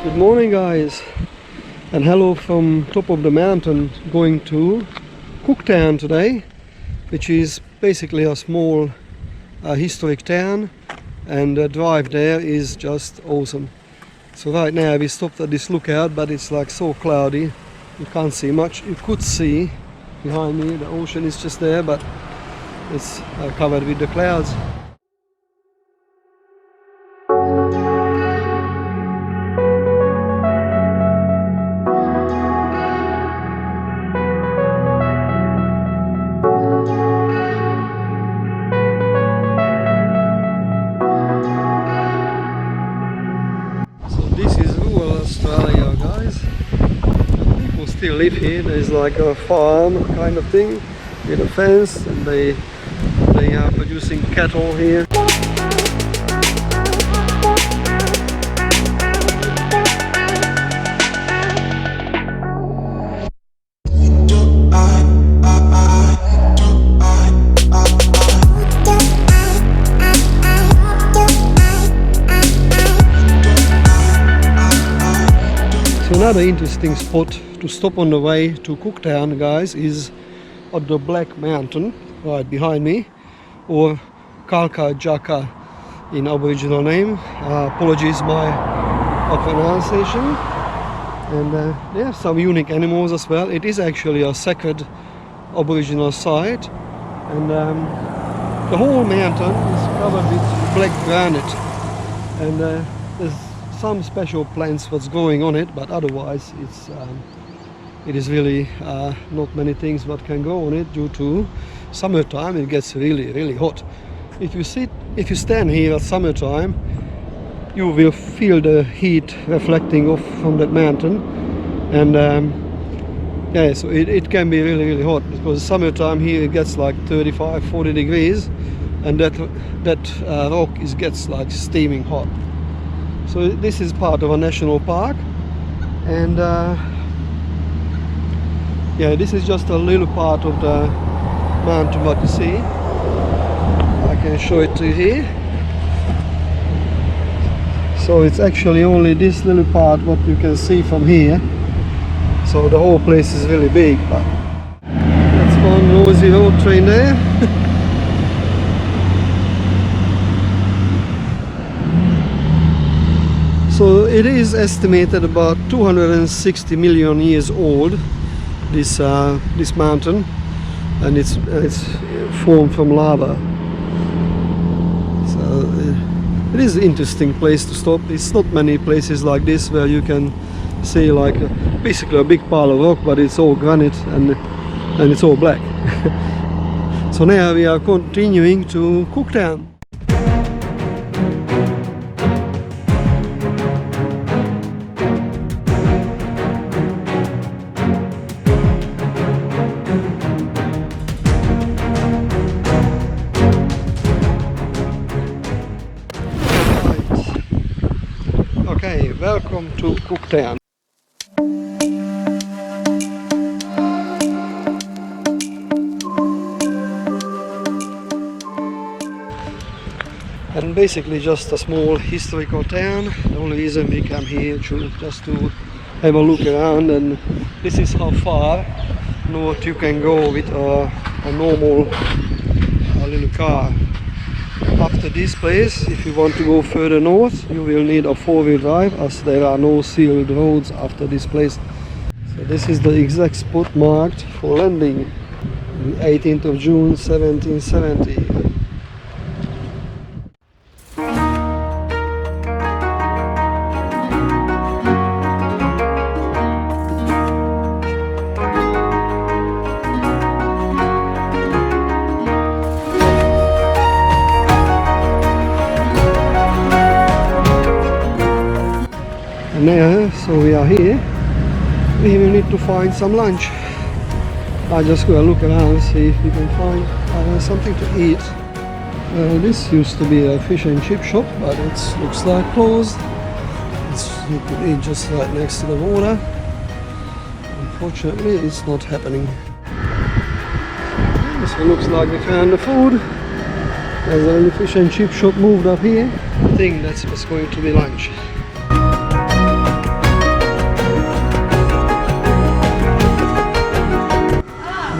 Good morning guys, and hello from top of the mountain, going to Cooktown today, which is basically a small historic town, and the drive there is just awesome. So right now we stopped at this lookout, but it's like so cloudy you can't see much. You could see behind me the ocean is just there, but it's covered with the clouds. This is rural Australia, guys. People still live here. There's like a farm kind of thing with a fence, and they are producing cattle here. Another interesting spot to stop on the way to Cooktown, guys, is at the Black Mountain right behind me, or Kalka Jaka in Aboriginal name. Apologies my pronunciation. And there are some unique animals as well. It is actually a sacred Aboriginal site, and the whole mountain is covered with black granite, and there's some special plants what's going on it, but otherwise it is really not many things what can go on it. Due to summertime it gets really hot. If you stand here at summertime, you will feel the heat reflecting off from that mountain, and yeah, so it can be really hot, because summertime here it gets like 35-40 degrees, and that rock gets like steaming hot. So this is part of a national park, and yeah, this is just a little part of the mountain what you see. I can show it to you here. So it's actually only this little part what you can see from here. So the whole place is really big, but that's one noisy road train there. So it is estimated about 260 million years old, this mountain, and it's formed from lava. So it is an interesting place to stop. It's not many places like this where you can see like basically a big pile of rock, but it's all granite and it's all black. So now we are continuing to Cooktown. Okay, welcome to Cooktown. And basically just a small historical town. The only reason we come here just to have a look around, and this is how far north you can go with a normal little car. After this place, if you want to go further north, you will need a four-wheel drive, as there are no sealed roads after this place. So this is the exact spot marked for landing, 18th of June 1770. Now, so we are here. We will need to find some lunch. I just go look around, see if we can find something to eat. This used to be a fish and chip shop, but it looks like closed. You could eat just right next to the water. Unfortunately, it's not happening. So it looks like we found the food. There's a little fish and chip shop moved up here. I think that's what's going to be lunch.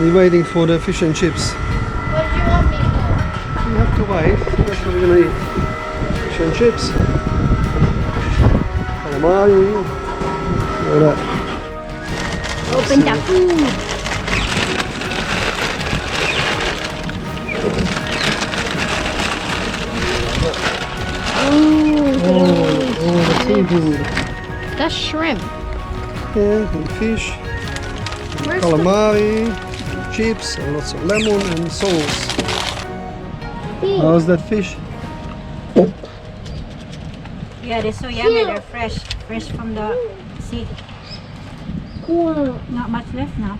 We're waiting for the fish and chips. What do you want me for? We have to wait. That's what we're gonna eat. Fish and chips. Calamari. Look at that. Open the food. Oh, the seafood. That's shrimp. Yeah, and fish. Where's Calamari, chips, and lots of lemon and sauce. the How's that fish? Yeah, they're so yummy. They're fresh from the sea. Wow. Not much left now.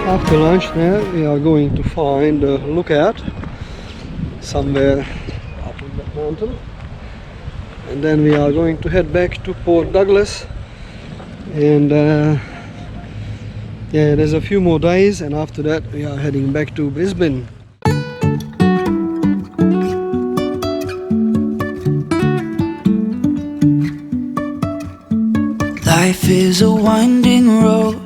After lunch now we are going to find a lookout somewhere up in that mountain, and then we are going to head back to Port Douglas, and yeah, there's a few more days, and after that we are heading back to Brisbane. Life is a winding road,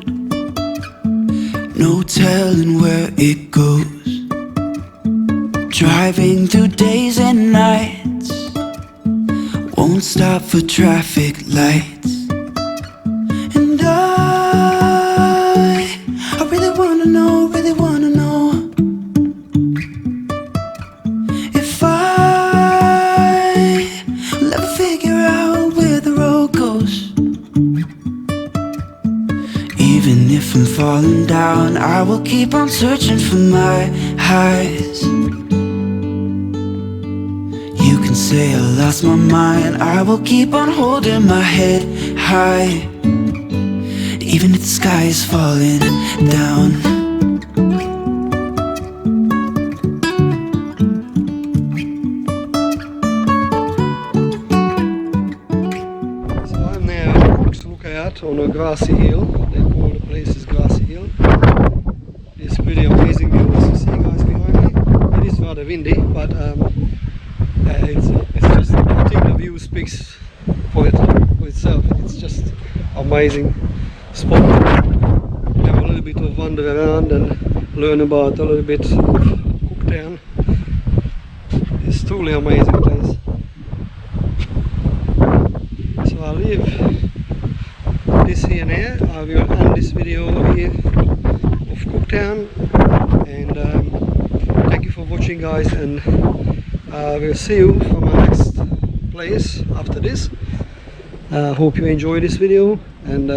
no telling where it goes. Driving through days and nights, won't stop for traffic lights. And I really wanna know if I will ever figure out where the road goes. Even if I'm falling down, I will keep on searching for my highs. You can say I lost my mind, I will keep on holding my head high, even if the sky is falling down. So I'm now at Cook's Lookout on a grassy hill. They call the place is Grassy Hill. This pretty amazing view as you see, guys, behind me. It is rather windy, but it's just, I think the view speaks for itself. It's just amazing spot. Have a little bit of wander around and learn about a little bit of Cooktown. It's truly amazing place. So I'll leave this here now. I will end this video here of Cooktown, and thank you for watching, guys, and we'll see you from our next place after this. Hope you enjoyed this video, and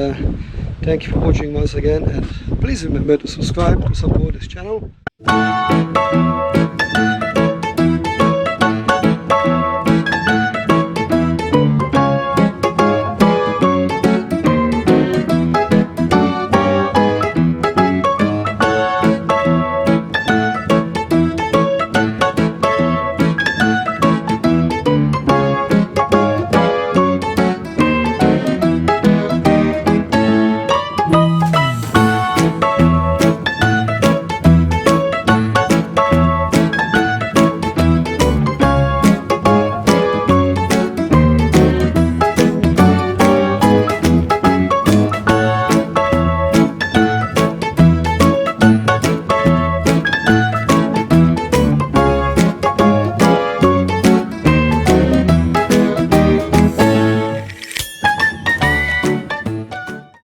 thank you for watching once again, and please remember to subscribe to support this channel.